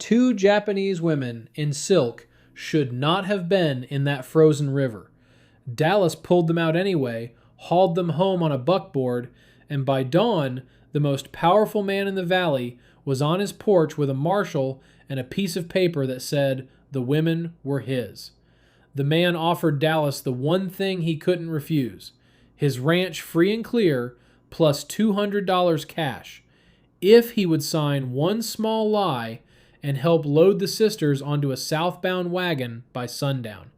2 Japanese women in silk should not have been in that frozen river. Dallas pulled them out anyway, hauled them home on a buckboard, and by dawn, the most powerful man in the valley was on his porch with a marshal and a piece of paper that said the women were his. The man offered Dallas the one thing he couldn't refuse, his ranch free and clear, plus $200 cash, if he would sign one small lie and help load the sisters onto a southbound wagon by sundown.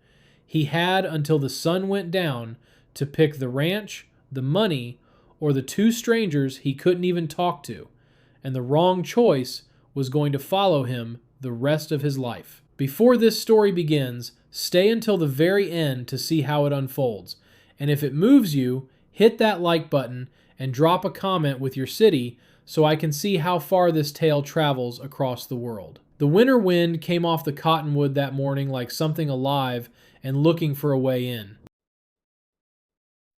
He had until the sun went down to pick the ranch, the money, or the 2 strangers he couldn't even talk to, and the wrong choice was going to follow him the rest of his life. Before this story begins, stay until the very end to see how it unfolds, and if it moves you, hit that like button and drop a comment with your city so I can see how far this tale travels across the world. The winter wind came off the cottonwood that morning like something alive and looking for a way in.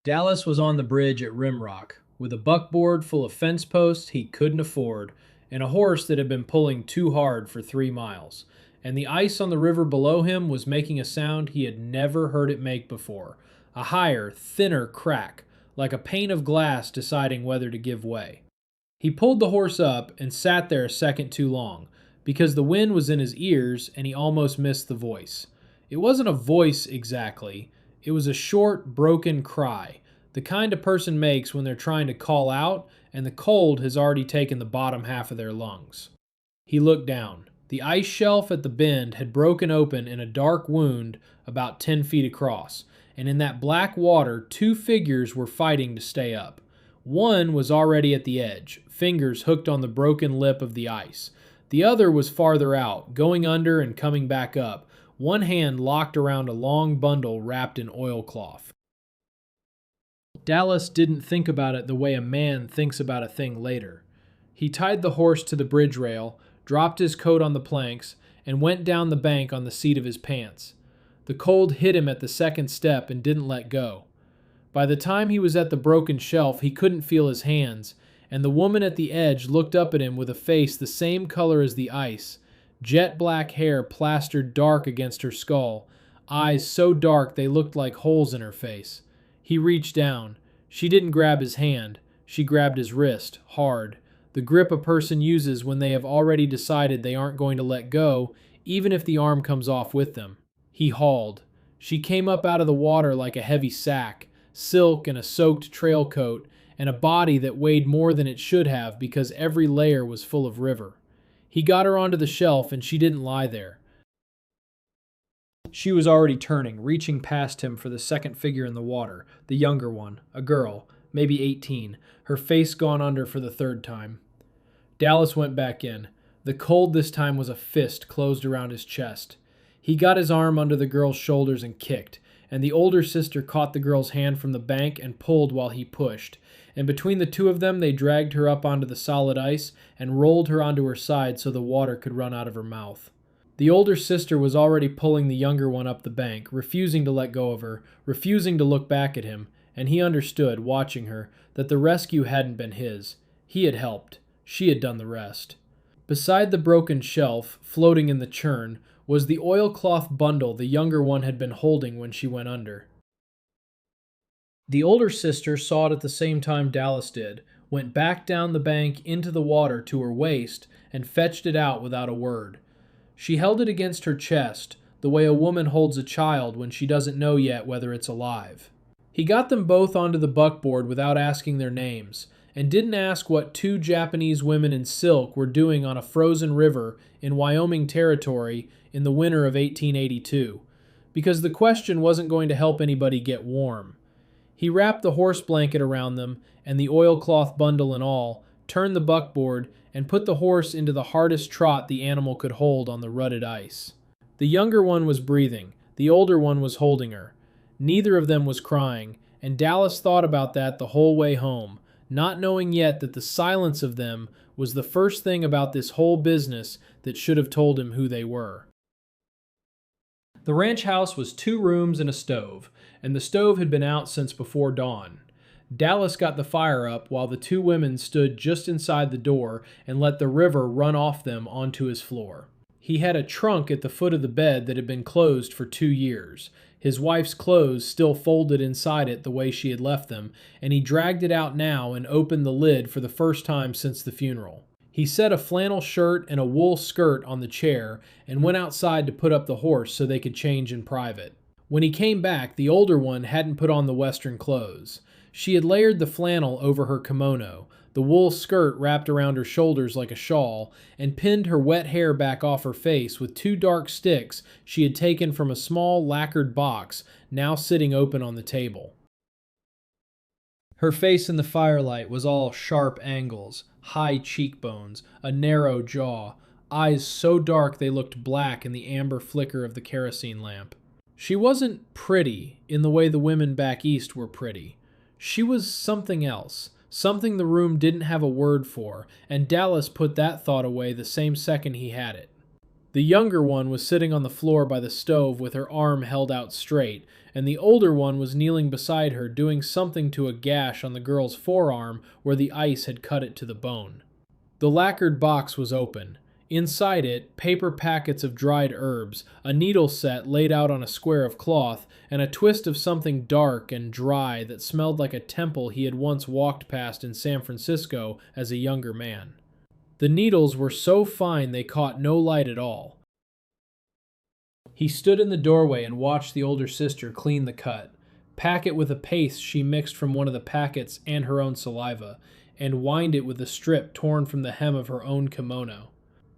Dallas was on the bridge at Rimrock, with a buckboard full of fence posts he couldn't afford, and a horse that had been pulling too hard for 3 miles. And the ice on the river below him was making a sound he had never heard it make before, a higher, thinner crack, like a pane of glass deciding whether to give way. He pulled the horse up and sat there a second too long, because the wind was in his ears and he almost missed the voice. It wasn't a voice exactly. It was a short, broken cry, the kind a person makes when they're trying to call out and the cold has already taken the bottom half of their lungs. He looked down. The ice shelf at the bend had broken open in a dark wound about 10 feet across, and in that black water 2 figures were fighting to stay up. One was already at the edge, fingers hooked on the broken lip of the ice. The other was farther out, going under and coming back up, one hand locked around a long bundle wrapped in oilcloth. Dallas didn't think about it the way a man thinks about a thing later. He tied the horse to the bridge rail, dropped his coat on the planks, and went down the bank on the seat of his pants. The cold hit him at the second step and didn't let go. By the time he was at the broken shelf, he couldn't feel his hands, and the woman at the edge looked up at him with a face the same color as the ice, jet black hair plastered dark against her skull, eyes so dark they looked like holes in her face. He reached down. She didn't grab his hand. She grabbed his wrist, hard, the grip a person uses when they have already decided they aren't going to let go, even if the arm comes off with them. He hauled. She came up out of the water like a heavy sack, silk and a soaked trail coat, and a body that weighed more than it should have because every layer was full of river. He got her onto the shelf and she didn't lie there. She was already turning, reaching past him for the second figure in the water, the younger one, a girl, maybe 18, her face gone under for the 3rd time. Dallas went back in. The cold this time was a fist closed around his chest. He got his arm under the girl's shoulders and kicked, and the older sister caught the girl's hand from the bank and pulled while he pushed, and between the 2 of them they dragged her up onto the solid ice and rolled her onto her side so the water could run out of her mouth. The older sister was already pulling the younger one up the bank, refusing to let go of her, refusing to look back at him, and he understood, watching her, that the rescue hadn't been his. He had helped. She had done the rest. Beside the broken shelf, floating in the churn, was the oilcloth bundle the younger one had been holding when she went under. The older sister saw it at the same time Dallas did, went back down the bank into the water to her waist, and fetched it out without a word. She held it against her chest, the way a woman holds a child when she doesn't know yet whether it's alive. He got them both onto the buckboard without asking their names, and didn't ask what 2 Japanese women in silk were doing on a frozen river in Wyoming Territory in the winter of 1882, because the question wasn't going to help anybody get warm. He wrapped the horse blanket around them, and the oilcloth bundle and all, turned the buckboard, and put the horse into the hardest trot the animal could hold on the rutted ice. The younger one was breathing, the older one was holding her. Neither of them was crying, and Dallas thought about that the whole way home, not knowing yet that the silence of them was the first thing about this whole business that should have told him who they were. The ranch house was 2 rooms and a stove, and the stove had been out since before dawn. Dallas got the fire up while the 2 women stood just inside the door and let the river run off them onto his floor. He had a trunk at the foot of the bed that had been closed for 2 years. His wife's clothes still folded inside it the way she had left them, and he dragged it out now and opened the lid for the first time since the funeral. He set a flannel shirt and a wool skirt on the chair and went outside to put up the horse so they could change in private. When he came back, the older one hadn't put on the Western clothes. She had layered the flannel over her kimono, the wool skirt wrapped around her shoulders like a shawl, and pinned her wet hair back off her face with 2 dark sticks she had taken from a small lacquered box now sitting open on the table. Her face in the firelight was all sharp angles, high cheekbones, a narrow jaw, eyes so dark they looked black in the amber flicker of the kerosene lamp. She wasn't pretty in the way the women back east were pretty. She was something else, something the room didn't have a word for, and Dallas put that thought away the same second he had it. The younger one was sitting on the floor by the stove with her arm held out straight, and the older one was kneeling beside her doing something to a gash on the girl's forearm where the ice had cut it to the bone. The lacquered box was open. Inside it, paper packets of dried herbs, a needle set laid out on a square of cloth, and a twist of something dark and dry that smelled like a temple he had once walked past in San Francisco as a younger man. The needles were so fine they caught no light at all. He stood in the doorway and watched the older sister clean the cut, pack it with a paste she mixed from one of the packets and her own saliva, and wind it with a strip torn from the hem of her own kimono.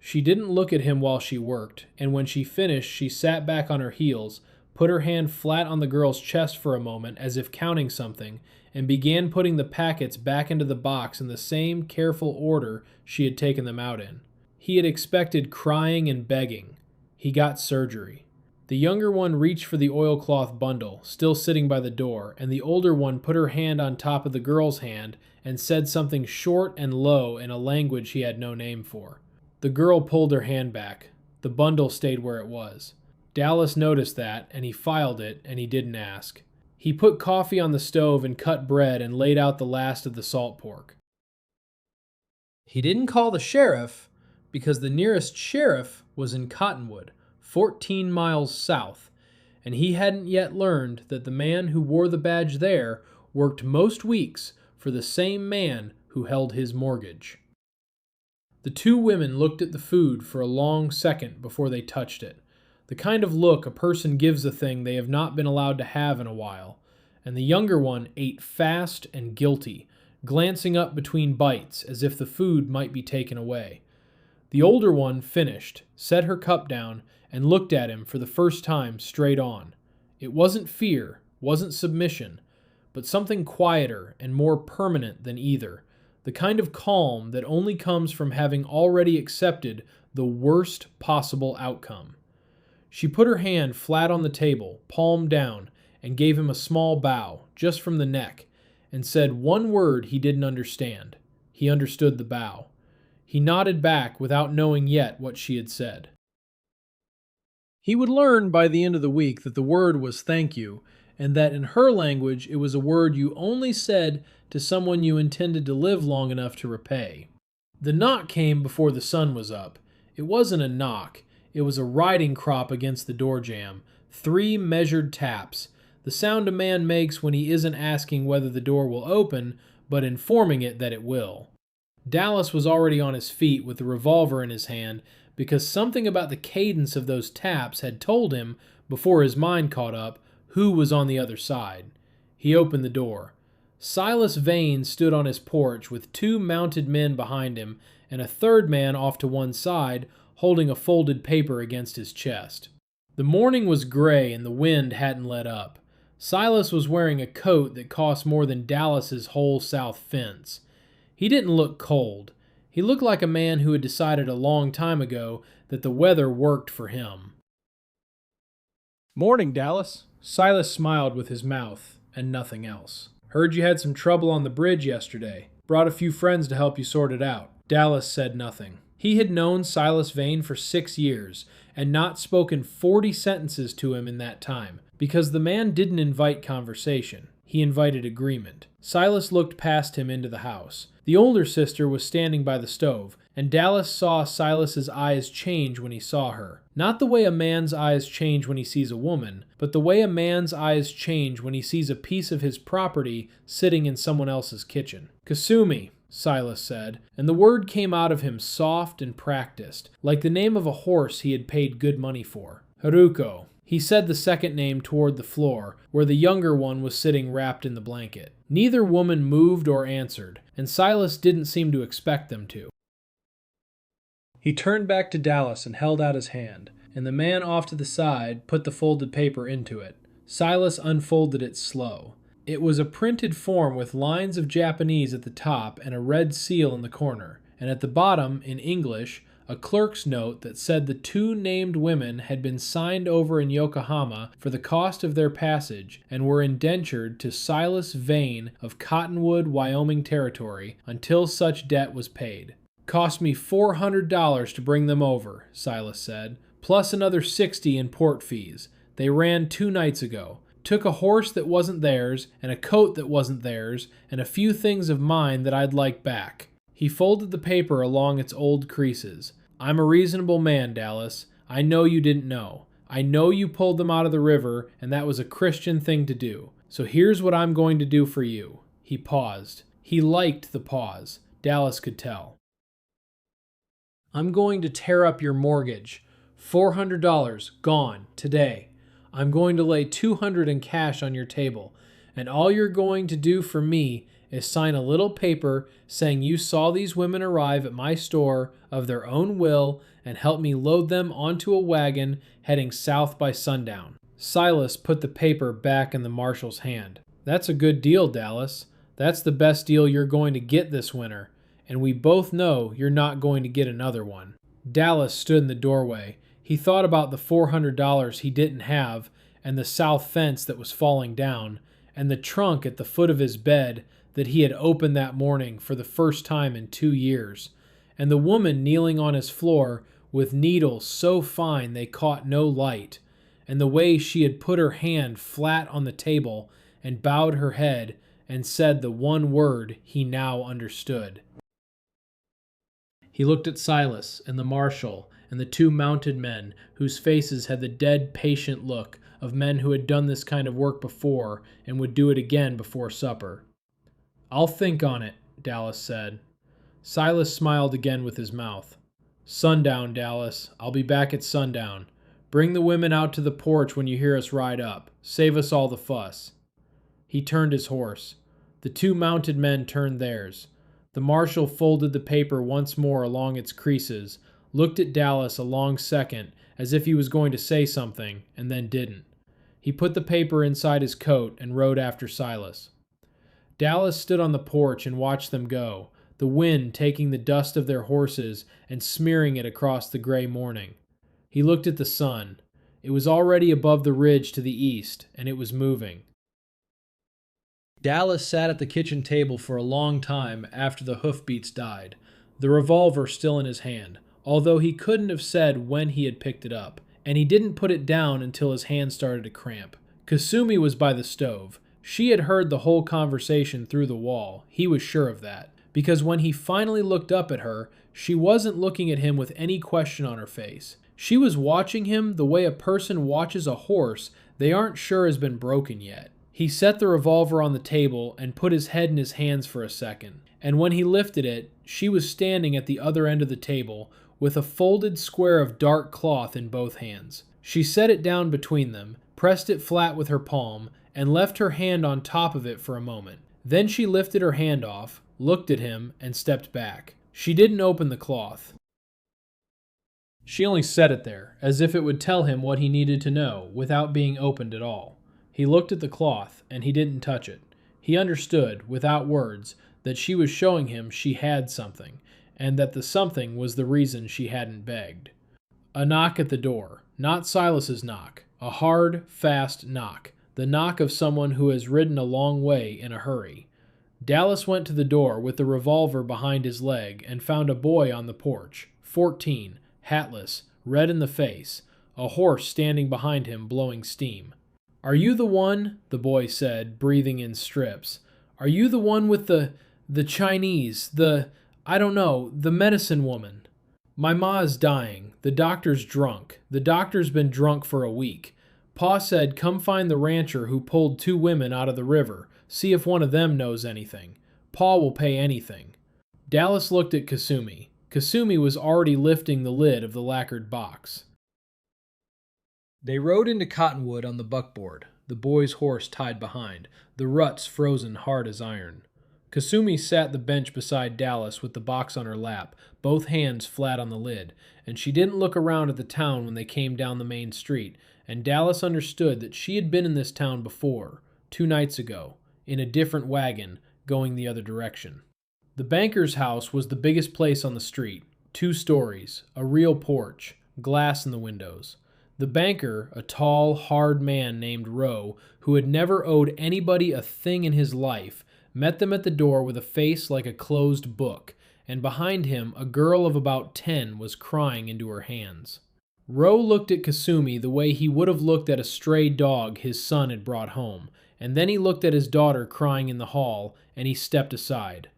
She didn't look at him while she worked, and when she finished, she sat back on her heels, put her hand flat on the girl's chest for a moment as if counting something, and began putting the packets back into the box in the same careful order she had taken them out in. He had expected crying and begging. He got surgery. The younger one reached for the oilcloth bundle, still sitting by the door, and the older one put her hand on top of the girl's hand and said something short and low in a language he had no name for. The girl pulled her hand back. The bundle stayed where it was. Dallas noticed that, and he filed it, and he didn't ask. He put coffee on the stove and cut bread and laid out the last of the salt pork. He didn't call the sheriff because the nearest sheriff was in Cottonwood, 14 miles south, and he hadn't yet learned that the man who wore the badge there worked most weeks for the same man who held his mortgage. The 2 women looked at the food for a long second before they touched it, the kind of look a person gives a thing they have not been allowed to have in a while, and the younger one ate fast and guilty, glancing up between bites as if the food might be taken away. The older one finished, set her cup down, and looked at him for the first time straight on. It wasn't fear, wasn't submission, but something quieter and more permanent than either, the kind of calm that only comes from having already accepted the worst possible outcome. She put her hand flat on the table, palm down, and gave him a small bow, just from the neck, and said one word he didn't understand. He understood the bow. He nodded back without knowing yet what she had said. He would learn by the end of the week that the word was thank you, and that in her language it was a word you only said to someone you intended to live long enough to repay. The knock came before the sun was up. It wasn't a knock. It was a riding crop against the door jamb. 3 measured taps. The sound a man makes when he isn't asking whether the door will open, but informing it that it will. Dallas was already on his feet with the revolver in his hand because something about the cadence of those taps had told him, before his mind caught up, who was on the other side. He opened the door. Silas Vane stood on his porch with 2 mounted men behind him and a third man off to one side holding a folded paper against his chest. The morning was gray and the wind hadn't let up. Silas was wearing a coat that cost more than Dallas's whole south fence. He didn't look cold. He looked like a man who had decided a long time ago that the weather worked for him. "Morning, Dallas." Silas smiled with his mouth and nothing else. "Heard you had some trouble on the bridge yesterday. Brought a few friends to help you sort it out." Dallas said nothing. He had known Silas Vane for 6 years and not spoken 40 sentences to him in that time, because the man didn't invite conversation. He invited agreement. Silas looked past him into the house. The older sister was standing by the stove, and Dallas saw Silas's eyes change when he saw her. Not the way a man's eyes change when he sees a woman, but the way a man's eyes change when he sees a piece of his property sitting in someone else's kitchen. "Kasumi," Silas said, and the word came out of him soft and practiced, like the name of a horse he had paid good money for. "Haruko." He said the second name toward the floor, where the younger one was sitting wrapped in the blanket. Neither woman moved or answered, and Silas didn't seem to expect them to. He turned back to Dallas and held out his hand, and the man off to the side put the folded paper into it. Silas unfolded it slow. It was a printed form with lines of Japanese at the top and a red seal in the corner, and at the bottom, in English, a clerk's note that said the two named women had been signed over in Yokohama for the cost of their passage and were indentured to Silas Vane of Cottonwood, Wyoming Territory, until such debt was paid. "Cost me $400 to bring them over," Silas said, "plus another $60 in port fees. They ran 2 nights ago. Took a horse that wasn't theirs, and a coat that wasn't theirs, and a few things of mine that I'd like back." He folded the paper along its old creases. "I'm a reasonable man, Dallas. I know you didn't know. I know you pulled them out of the river, and that was a Christian thing to do. So here's what I'm going to do for you." He paused. He liked the pause. Dallas could tell. "I'm going to tear up your mortgage. $400 gone today. I'm going to lay $200 in cash on your table, and all you're going to do for me is sign a little paper saying you saw these women arrive at my store of their own will and help me load them onto a wagon heading south by sundown." Silas put the paper back in the marshal's hand. "That's a good deal, Dallas. That's the best deal you're going to get this winter, and we both know you're not going to get another one." Dallas stood in the doorway. He thought about the $400 he didn't have, and the south fence that was falling down, and the trunk at the foot of his bed that he had opened that morning for the first time in 2 years, and the woman kneeling on his floor with needles so fine they caught no light, and the way she had put her hand flat on the table and bowed her head and said the one word he now understood. He looked at Silas and the marshal and the 2 mounted men whose faces had the dead, patient look of men who had done this kind of work before and would do it again before supper. "I'll think on it," Dallas said. Silas smiled again with his mouth. "Sundown, Dallas. I'll be back at sundown. Bring the women out to the porch when you hear us ride up. Save us all the fuss." He turned his horse. The 2 mounted men turned theirs. The marshal folded the paper once more along its creases, looked at Dallas a long second as if he was going to say something, and then didn't. He put the paper inside his coat and rode after Silas. Dallas stood on the porch and watched them go, the wind taking the dust of their horses and smearing it across the gray morning. He looked at the sun. It was already above the ridge to the east, and it was moving. Dallas sat at the kitchen table for a long time after the hoofbeats died, the revolver still in his hand, although he couldn't have said when he had picked it up, and he didn't put it down until his hand started to cramp. Kasumi was by the stove. She had heard the whole conversation through the wall. He was sure of that, because when he finally looked up at her, she wasn't looking at him with any question on her face. She was watching him the way a person watches a horse they aren't sure has been broken yet. He set the revolver on the table and put his head in his hands for a second, and when he lifted it, she was standing at the other end of the table with a folded square of dark cloth in both hands. She set it down between them, pressed it flat with her palm, and left her hand on top of it for a moment. Then she lifted her hand off, looked at him, and stepped back. She didn't open the cloth. She only set it there, as if it would tell him what he needed to know, without being opened at all. He looked at the cloth, and he didn't touch it. He understood, without words, that she was showing him she had something, and that the something was the reason she hadn't begged. A knock at the door. Not Silas's knock. A hard, fast knock. The knock of someone who has ridden a long way in a hurry. Dallas went to the door with the revolver behind his leg and found a boy on the porch, 14, hatless, red in the face, a horse standing behind him blowing steam. "Are you the one?" the boy said, breathing in strips. "Are you the one with the The Chinese, I don't know, the medicine woman. My ma's dying. The doctor's drunk. The doctor's been drunk for a week. Pa said come find the rancher who pulled 2 women out of the river. See if one of them knows anything. Pa will pay anything. Dallas looked at Kasumi. Kasumi was already lifting the lid of the lacquered box. They rode into Cottonwood on the buckboard, the boy's horse tied behind, the ruts frozen hard as iron. Kasumi sat the bench beside Dallas with the box on her lap, both hands flat on the lid, and she didn't look around at the town when they came down the main street, and Dallas understood that she had been in this town before, 2 nights ago, in a different wagon, going the other direction. The banker's house was the biggest place on the street, 2 stories, a real porch, glass in the windows. The banker, a tall, hard man named Rowe, who had never owed anybody a thing in his life, met them at the door with a face like a closed book, and behind him a girl of about 10 was crying into her hands. Rowe looked at Kasumi the way he would have looked at a stray dog his son had brought home, and then he looked at his daughter crying in the hall, and he stepped aside.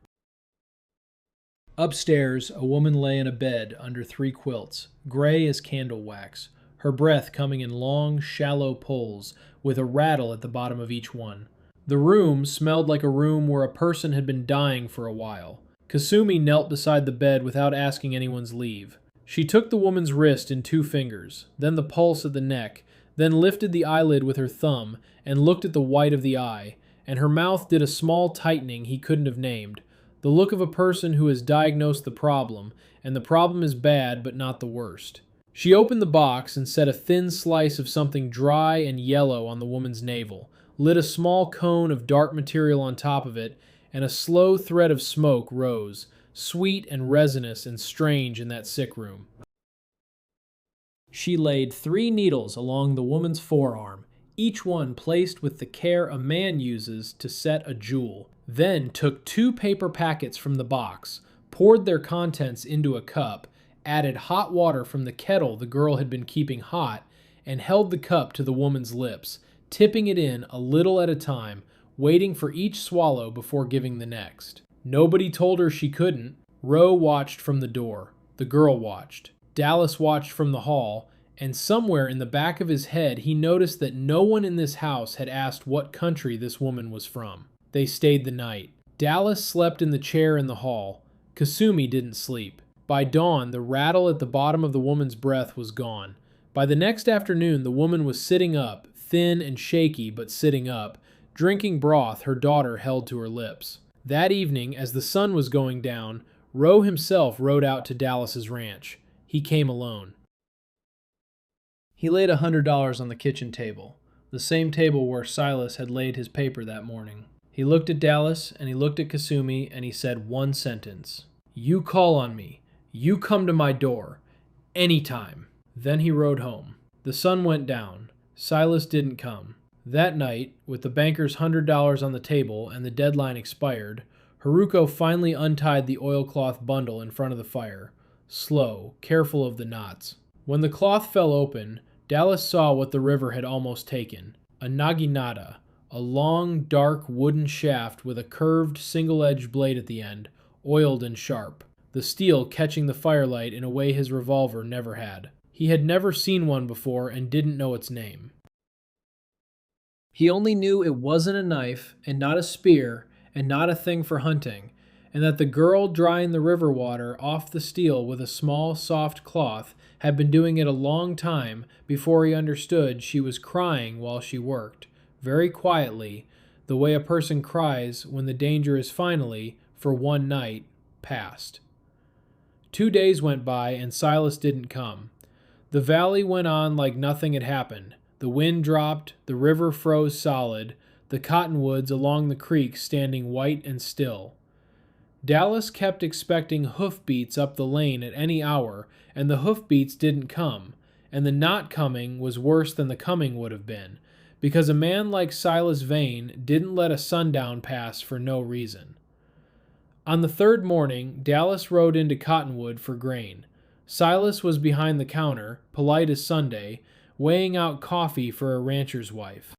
Upstairs, a woman lay in a bed under 3 quilts, gray as candle wax, her breath coming in long, shallow pulls, with a rattle at the bottom of each one. The room smelled like a room where a person had been dying for a while. Kasumi knelt beside the bed without asking anyone's leave. She took the woman's wrist in 2 fingers, then the pulse at the neck, then lifted the eyelid with her thumb and looked at the white of the eye, and her mouth did a small tightening he couldn't have named, the look of a person who has diagnosed the problem, and the problem is bad but not the worst. She opened the box and set a thin slice of something dry and yellow on the woman's navel, lit a small cone of dark material on top of it, and a slow thread of smoke rose, sweet and resinous and strange in that sick room. She laid 3 needles along the woman's forearm, each one placed with the care a man uses to set a jewel, then took 2 paper packets from the box, poured their contents into a cup, added hot water from the kettle the girl had been keeping hot, and held the cup to the woman's lips, tipping it in a little at a time, waiting for each swallow before giving the next. Nobody told her she couldn't. Rowe watched from the door. The girl watched. Dallas watched from the hall, and somewhere in the back of his head he noticed that no one in this house had asked what country this woman was from. They stayed the night. Dallas slept in the chair in the hall. Kasumi didn't sleep. By dawn, the rattle at the bottom of the woman's breath was gone. By the next afternoon, the woman was sitting up, thin and shaky, but sitting up, drinking broth her daughter held to her lips. That evening, as the sun was going down, Rowe himself rode out to Dallas's ranch. He came alone. He laid $100 on the kitchen table, the same table where Silas had laid his paper that morning. He looked at Dallas, and he looked at Kasumi, and he said one sentence. "You call on me. You come to my door. Anytime." Then he rode home. The sun went down. Silas didn't come. That night, with the banker's $100 on the table and the deadline expired, Haruko finally untied the oilcloth bundle in front of the fire, slow, careful of the knots. When the cloth fell open, Dallas saw what the river had almost taken, a naginata, a long, dark wooden shaft with a curved, single-edged blade at the end, oiled and sharp, the steel catching the firelight in a way his revolver never had. He had never seen one before and didn't know its name. He only knew it wasn't a knife, and not a spear, and not a thing for hunting, and that the girl drying the river water off the steel with a small, soft cloth had been doing it a long time before he understood she was crying while she worked, very quietly, the way a person cries when the danger is finally, for one night, past. 2 days went by and Silas didn't come. The valley went on like nothing had happened. The wind dropped, the river froze solid, the cottonwoods along the creek standing white and still. Dallas kept expecting hoofbeats up the lane at any hour, and the hoofbeats didn't come, and the not coming was worse than the coming would have been, because a man like Silas Vane didn't let a sundown pass for no reason. On the 3rd morning, Dallas rode into Cottonwood for grain. Silas was behind the counter, polite as Sunday, weighing out coffee for a rancher's wife.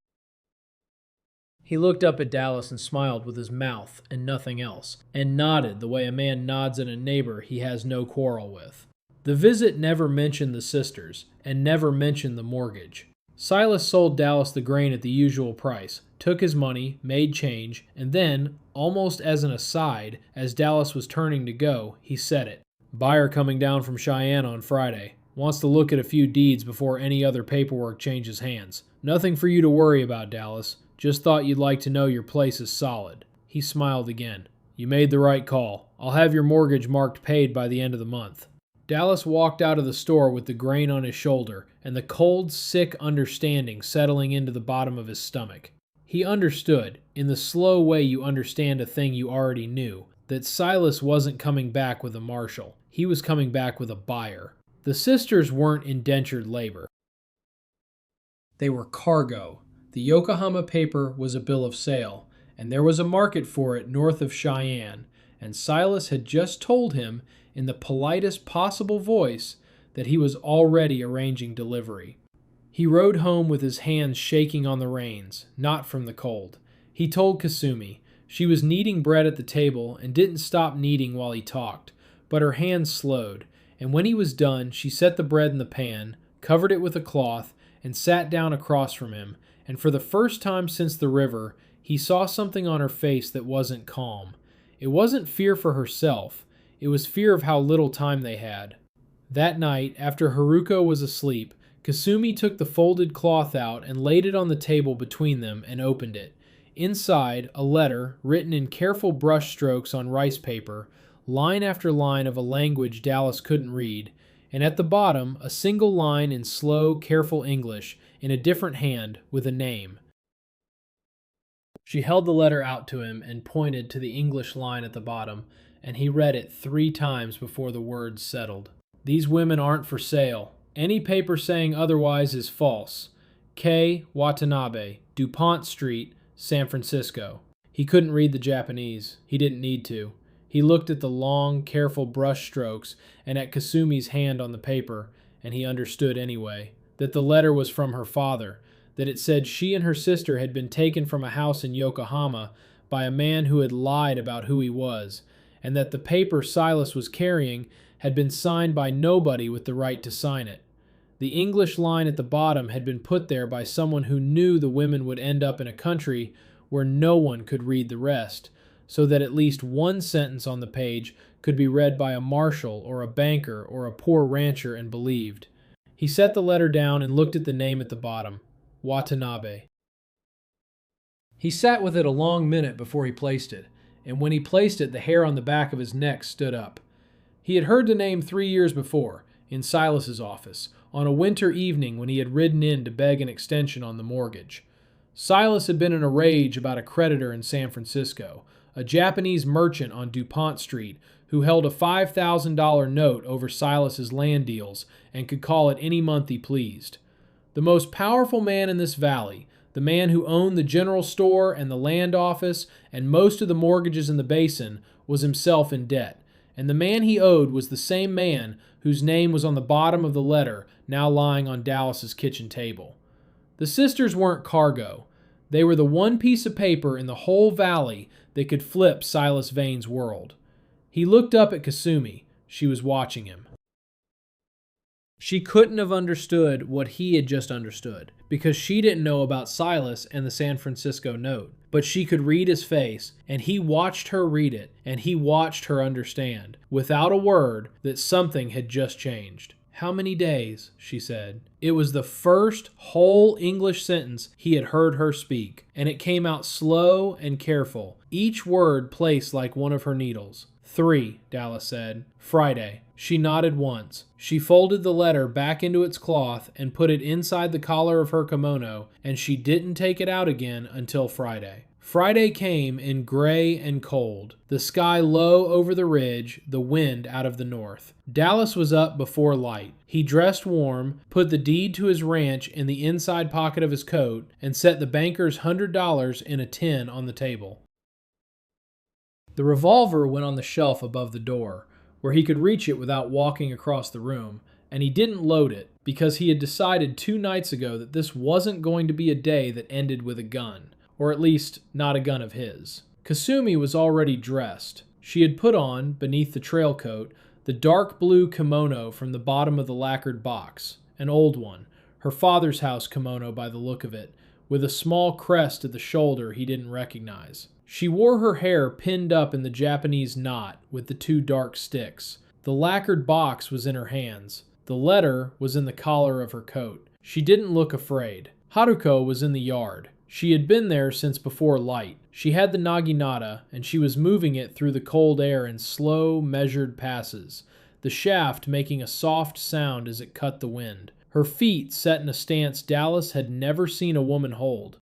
He looked up at Dallas and smiled with his mouth and nothing else, and nodded the way a man nods at a neighbor he has no quarrel with. The visit never mentioned the sisters, and never mentioned the mortgage. Silas sold Dallas the grain at the usual price, took his money, made change, and then, almost as an aside, as Dallas was turning to go, he said it. "Buyer coming down from Cheyenne on Friday. Wants to look at a few deeds before any other paperwork changes hands. Nothing for you to worry about, Dallas. Just thought you'd like to know your place is solid." He smiled again. "You made the right call. I'll have your mortgage marked paid by the end of the month." Dallas walked out of the store with the grain on his shoulder and the cold, sick understanding settling into the bottom of his stomach. He understood, in the slow way you understand a thing you already knew, that Silas wasn't coming back with a marshal. He was coming back with a buyer. The sisters weren't indentured labor. They were cargo. The Yokohama paper was a bill of sale, and there was a market for it north of Cheyenne, and Silas had just told him, in the politest possible voice, that he was already arranging delivery. He rode home with his hands shaking on the reins, not from the cold. He told Kasumi. She was kneading bread at the table and didn't stop kneading while he talked, but her hands slowed, and when he was done, she set the bread in the pan, covered it with a cloth, and sat down across from him, and for the first time since the river, he saw something on her face that wasn't calm. It wasn't fear for herself. It was fear of how little time they had. That night, after Haruko was asleep, Kasumi took the folded cloth out and laid it on the table between them and opened it. Inside, a letter, written in careful brush strokes on rice paper, line after line of a language Dallas couldn't read, and at the bottom, a single line in slow, careful English, in a different hand, with a name. She held the letter out to him and pointed to the English line at the bottom, and he read it 3 times before the words settled. "These women aren't for sale. Any paper saying otherwise is false. K. Watanabe, DuPont Street, San Francisco." He couldn't read the Japanese. He didn't need to. He looked at the long, careful brush strokes and at Kasumi's hand on the paper, and he understood anyway, that the letter was from her father, that it said she and her sister had been taken from a house in Yokohama by a man who had lied about who he was, and that the paper Silas was carrying had been signed by nobody with the right to sign it. The English line at the bottom had been put there by someone who knew the women would end up in a country where no one could read the rest, so that at least one sentence on the page could be read by a marshal or a banker or a poor rancher and believed. He set the letter down and looked at the name at the bottom, Watanabe. He sat with it a long minute before he placed it, and when he placed it, the hair on the back of his neck stood up. He had heard the name 3 years before, in Silas's office, on a winter evening when he had ridden in to beg an extension on the mortgage. Silas had been in a rage about a creditor in San Francisco, a Japanese merchant on DuPont Street who held a $5,000 note over Silas's land deals and could call it any month he pleased. The most powerful man in this valley, the man who owned the general store and the land office and most of the mortgages in the basin, was himself in debt, and the man he owed was the same man whose name was on the bottom of the letter now lying on Dallas's kitchen table. The sisters weren't cargo. They were the one piece of paper in the whole valley that could flip Silas Vane's world. He looked up at Kasumi. She was watching him. She couldn't have understood what he had just understood, because she didn't know about Silas and the San Francisco note. But she could read his face, and he watched her read it, and he watched her understand, without a word, that something had just changed. "How many days?" she said. It was the first whole English sentence he had heard her speak, and it came out slow and careful, each word placed like one of her needles. 3, Dallas said. "Friday." She nodded once. She folded the letter back into its cloth and put it inside the collar of her kimono, and she didn't take it out again until Friday. Friday came in gray and cold, the sky low over the ridge, the wind out of the north. Dallas was up before light. He dressed warm, put the deed to his ranch in the inside pocket of his coat, and set the banker's $100 in a tin on the table. The revolver went on the shelf above the door, where he could reach it without walking across the room, and he didn't load it because he had decided 2 nights ago that this wasn't going to be a day that ended with a gun, or at least not a gun of his. Kasumi was already dressed. She had put on, beneath the trail coat, the dark blue kimono from the bottom of the lacquered box, an old one, her father's house kimono by the look of it, with a small crest at the shoulder he didn't recognize. She wore her hair pinned up in the Japanese knot with the two dark sticks. The lacquered box was in her hands. The letter was in the collar of her coat. She didn't look afraid. Haruko was in the yard. She had been there since before light. She had the naginata, and she was moving it through the cold air in slow, measured passes, the shaft making a soft sound as it cut the wind. Her feet set in a stance Dallas had never seen a woman hold.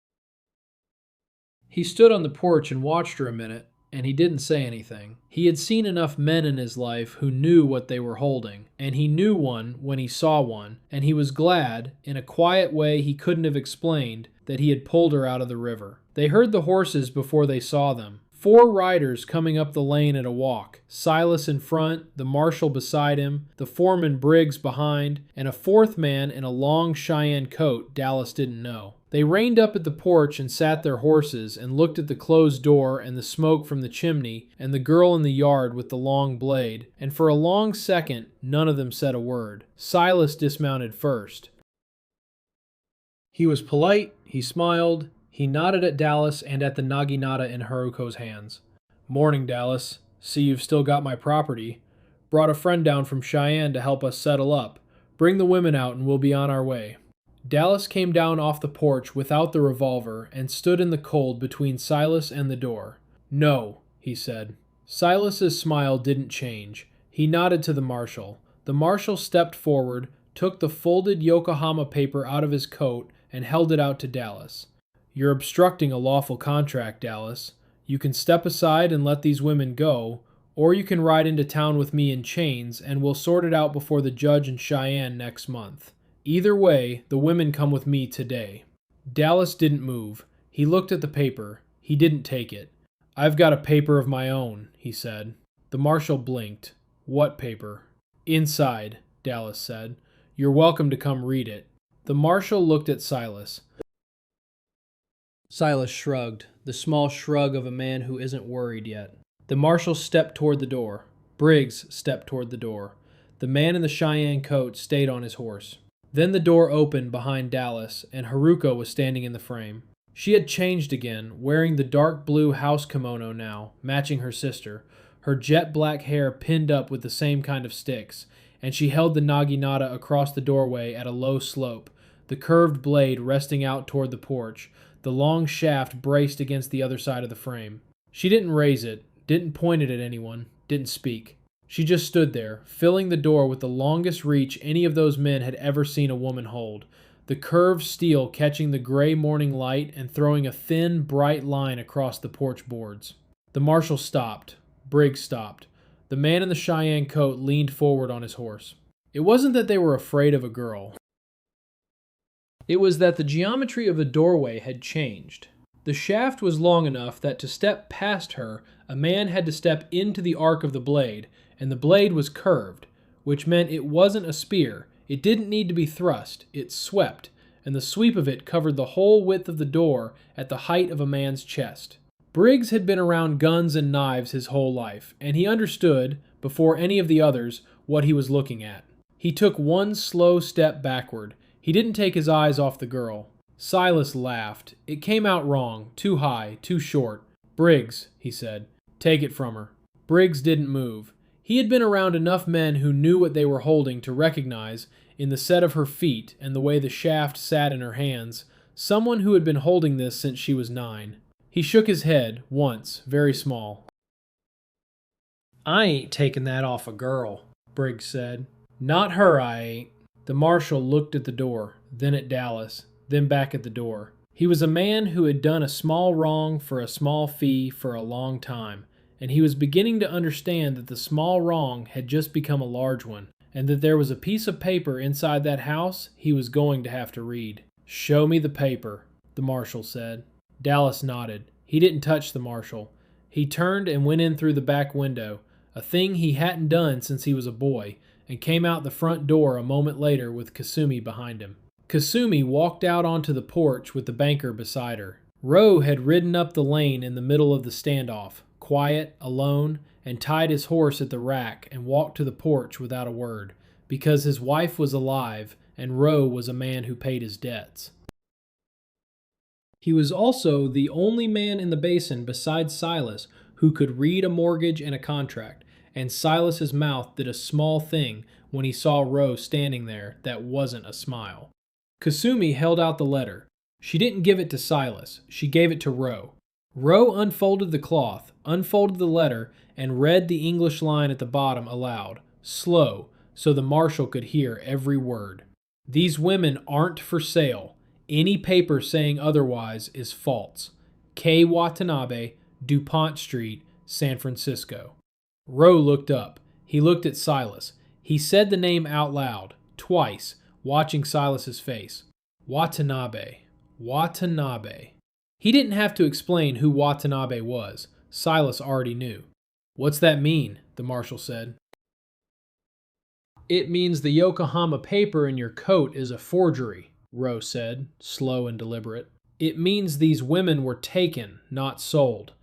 He stood on the porch and watched her a minute, and he didn't say anything. He had seen enough men in his life who knew what they were holding, and he knew one when he saw one, and he was glad, in a quiet way he couldn't have explained, that he had pulled her out of the river. They heard the horses before they saw them. 4 riders coming up the lane at a walk, Silas in front, the marshal beside him, the foreman Briggs behind, and a 4th man in a long Cheyenne coat Dallas didn't know. They reined up at the porch and sat their horses and looked at the closed door and the smoke from the chimney and the girl in the yard with the long blade, and for a long second none of them said a word. Silas dismounted first. He was polite, he smiled, he nodded at Dallas and at the naginata in Haruko's hands. "Morning, Dallas. See you've still got my property. Brought a friend down from Cheyenne to help us settle up. Bring the women out and we'll be on our way." Dallas came down off the porch without the revolver and stood in the cold between Silas and the door. "No," he said. Silas's smile didn't change. He nodded to the marshal. The marshal stepped forward, took the folded Yokohama paper out of his coat, and held it out to Dallas. "You're obstructing a lawful contract, Dallas. You can step aside and let these women go, or you can ride into town with me in chains, and we'll sort it out before the judge in Cheyenne next month. Either way, the women come with me today." Dallas didn't move. He looked at the paper. He didn't take it. "I've got a paper of my own," he said. The marshal blinked. "What paper?" "Inside," Dallas said. "You're welcome to come read it." The marshal looked at Silas. Silas shrugged, the small shrug of a man who isn't worried yet. The marshal stepped toward the door. Briggs stepped toward the door. The man in the Cheyenne coat stayed on his horse. Then the door opened behind Dallas, and Haruko was standing in the frame. She had changed again, wearing the dark blue house kimono now, matching her sister, her jet black hair pinned up with the same kind of sticks, and she held the naginata across the doorway at a low slope, the curved blade resting out toward the porch, the long shaft braced against the other side of the frame. She didn't raise it, didn't point it at anyone, didn't speak. She just stood there, filling the door with the longest reach any of those men had ever seen a woman hold, the curved steel catching the gray morning light and throwing a thin, bright line across the porch boards. The marshal stopped. Briggs stopped. The man in the Cheyenne coat leaned forward on his horse. It wasn't that they were afraid of a girl. It was that the geometry of the doorway had changed. The shaft was long enough that to step past her, a man had to step into the arc of the blade, and the blade was curved, which meant it wasn't a spear. It didn't need to be thrust. It swept, and the sweep of it covered the whole width of the door at the height of a man's chest. Briggs had been around guns and knives his whole life, and he understood, before any of the others, what he was looking at. He took one slow step backward. He didn't take his eyes off the girl. Silas laughed. It came out wrong, too high, too short. "Briggs," he said, "take it from her." Briggs didn't move. He had been around enough men who knew what they were holding to recognize, in the set of her feet and the way the shaft sat in her hands, someone who had been holding this since she was 9. He shook his head, once, very small. "I ain't taking that off a girl," Briggs said. "Not her, I ain't." The marshal looked at the door, then at Dallas, then back at the door. He was a man who had done a small wrong for a small fee for a long time, and he was beginning to understand that the small wrong had just become a large one, and that there was a piece of paper inside that house he was going to have to read. "Show me the paper," the marshal said. Dallas nodded. He didn't touch the marshal. He turned and went in through the back window, a thing he hadn't done since he was a boy, and came out the front door a moment later with Kasumi behind him. Kasumi walked out onto the porch with the banker beside her. Rowe had ridden up the lane in the middle of the standoff, quiet, alone, and tied his horse at the rack and walked to the porch without a word, because his wife was alive and Rowe was a man who paid his debts. He was also the only man in the basin besides Silas who could read a mortgage and a contract, and Silas's mouth did a small thing when he saw Rowe standing there that wasn't a smile. Kasumi held out the letter. She didn't give it to Silas, she gave it to Rowe. Rowe unfolded the cloth, unfolded the letter, and read the English line at the bottom aloud, slow, so the marshal could hear every word. These women aren't for sale. Any paper saying otherwise is false. K. Watanabe, DuPont Street, San Francisco. Rowe looked up. He looked at Silas. He said the name out loud, twice, watching Silas's face. Watanabe. Watanabe. He didn't have to explain who Watanabe was. Silas already knew. What's that mean? The marshal said. It means the Yokohama paper in your coat is a forgery, Rowe said, slow and deliberate. It means these women were taken, not sold.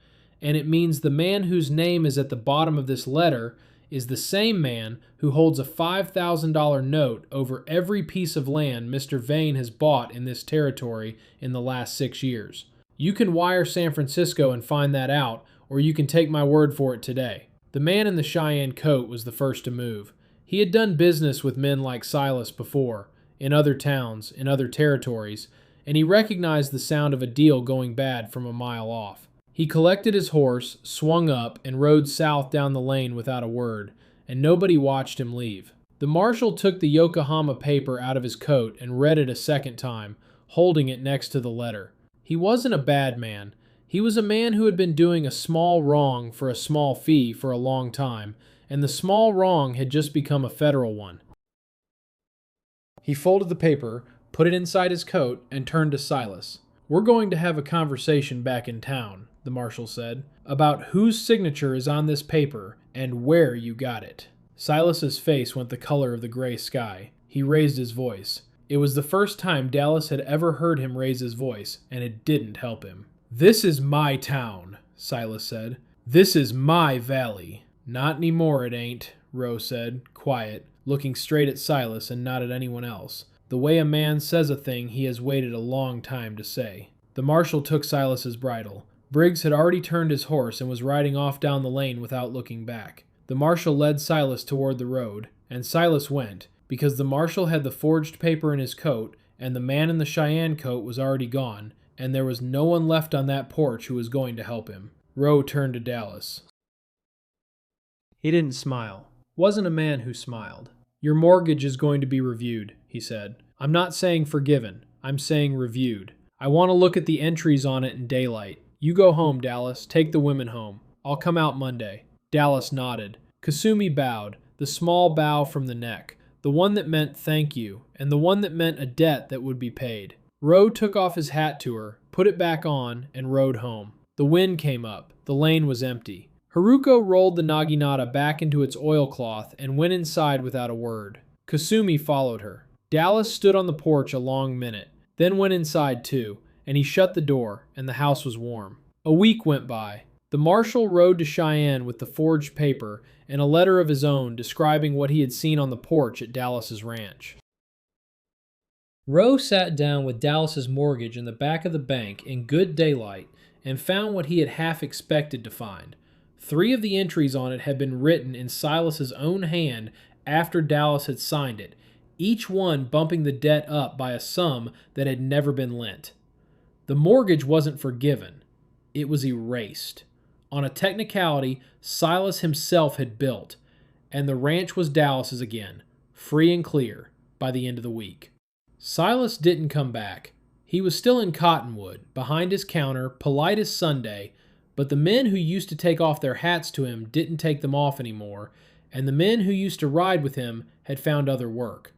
And it means the man whose name is at the bottom of this letter is the same man who holds a $5,000 note over every piece of land Mr. Vane has bought in this territory in the last 6 years. You can wire San Francisco and find that out, or you can take my word for it today. The man in the Cheyenne coat was the first to move. He had done business with men like Silas before, in other towns, in other territories, and he recognized the sound of a deal going bad from a mile off. He collected his horse, swung up, and rode south down the lane without a word, and nobody watched him leave. The marshal took the Yokohama paper out of his coat and read it a second time, holding it next to the letter. He wasn't a bad man. He was a man who had been doing a small wrong for a small fee for a long time, and the small wrong had just become a federal one. He folded the paper, put it inside his coat, and turned to Silas. "We're going to have a conversation back in town," the marshal said, "about whose signature is on this paper and where you got it." Silas's face went the color of the gray sky. He raised his voice. It was the first time Dallas had ever heard him raise his voice, and it didn't help him. "This is my town," Silas said. "This is my valley." "Not anymore, it ain't," Rowe said, quiet, looking straight at Silas and not at anyone else. The way a man says a thing he has waited a long time to say. The marshal took Silas's bridle. Briggs had already turned his horse and was riding off down the lane without looking back. The marshal led Silas toward the road, and Silas went, because the marshal had the forged paper in his coat, and the man in the Cheyenne coat was already gone, and there was no one left on that porch who was going to help him. Rowe turned to Dallas. He didn't smile. Wasn't a man who smiled. "Your mortgage is going to be reviewed," he said. "I'm not saying forgiven. I'm saying reviewed. I want to look at the entries on it in daylight. You go home, Dallas. Take the women home. I'll come out Monday." Dallas nodded. Kasumi bowed, the small bow from the neck, the one that meant thank you, and the one that meant a debt that would be paid. Rowe took off his hat to her, put it back on, and rode home. The wind came up. The lane was empty. Haruko rolled the naginata back into its oilcloth and went inside without a word. Kasumi followed her. Dallas stood on the porch a long minute, then went inside too, and he shut the door, and the house was warm. A week went by. The marshal rode to Cheyenne with the forged paper and a letter of his own describing what he had seen on the porch at Dallas's ranch. Rowe sat down with Dallas's mortgage in the back of the bank in good daylight and found what he had half expected to find. 3 of the entries on it had been written in Silas's own hand after Dallas had signed it, each one bumping the debt up by a sum that had never been lent. The mortgage wasn't forgiven. It was erased. On a technicality Silas himself had built, and the ranch was Dallas's again, free and clear, by the end of the week. Silas didn't come back. He was still in Cottonwood, behind his counter, polite as Sunday, but the men who used to take off their hats to him didn't take them off anymore, and the men who used to ride with him had found other work.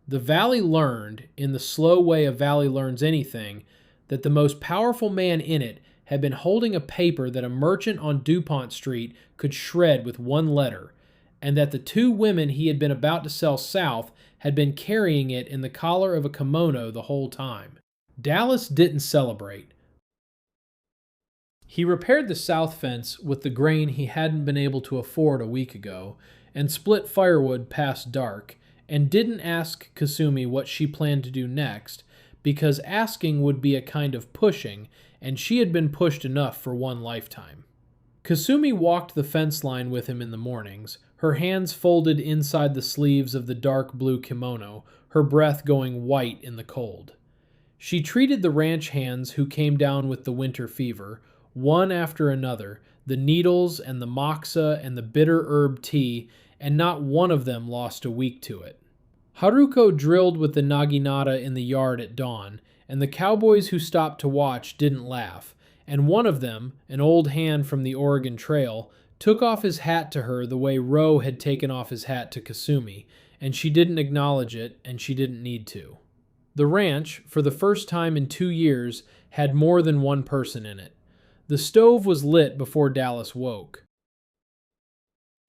The valley learned, in the slow way a valley learns anything, that the most powerful man in it had been holding a paper that a merchant on DuPont Street could shred with one letter, and that the 2 women he had been about to sell south had been carrying it in the collar of a kimono the whole time. Dallas didn't celebrate. He repaired the south fence with the grain he hadn't been able to afford a week ago, and split firewood past dark, and didn't ask Kasumi what she planned to do next, because asking would be a kind of pushing, and she had been pushed enough for one lifetime. Kasumi walked the fence line with him in the mornings, her hands folded inside the sleeves of the dark blue kimono, her breath going white in the cold. She treated the ranch hands who came down with the winter fever, one after another, the needles and the moxa and the bitter herb tea, and not one of them lost a week to it. Haruko drilled with the naginata in the yard at dawn, and the cowboys who stopped to watch didn't laugh, and one of them, an old hand from the Oregon Trail, took off his hat to her the way Ro had taken off his hat to Kasumi, and she didn't acknowledge it, and she didn't need to. The ranch, for the first time in 2 years, had more than one person in it. The stove was lit before Dallas woke.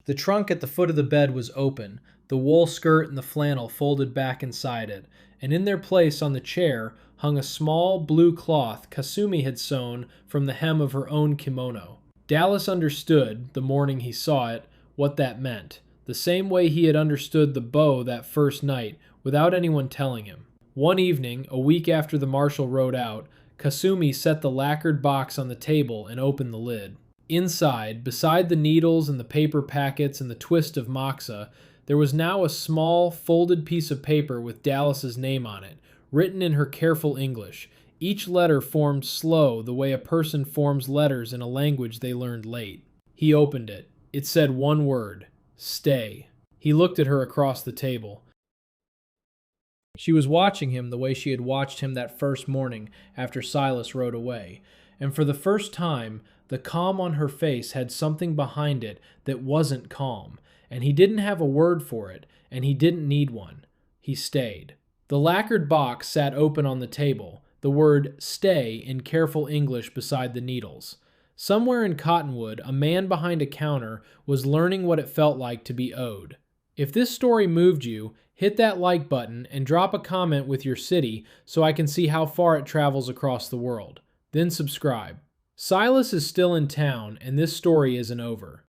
The trunk at the foot of the bed was open, the wool skirt and the flannel folded back inside it, and in their place on the chair hung a small blue cloth Kasumi had sewn from the hem of her own kimono. Dallas understood, the morning he saw it, what that meant, the same way he had understood the bow that first night without anyone telling him. One evening, a week after the marshal rode out, Kasumi set the lacquered box on the table and opened the lid. Inside, beside the needles and the paper packets and the twist of moxa, there was now a small, folded piece of paper with Dallas's name on it, written in her careful English, each letter formed slow the way a person forms letters in a language they learned late. He opened it. It said one word, "Stay." He looked at her across the table. She was watching him the way she had watched him that first morning after Silas rode away, and for the first time, the calm on her face had something behind it that wasn't calm, and he didn't have a word for it, and he didn't need one. He stayed. The lacquered box sat open on the table, the word "stay" in careful English beside the needles. Somewhere in Cottonwood, a man behind a counter was learning what it felt like to be owed. If this story moved you, hit that like button and drop a comment with your city so I can see how far it travels across the world. Then subscribe. Silas is still in town, and this story isn't over.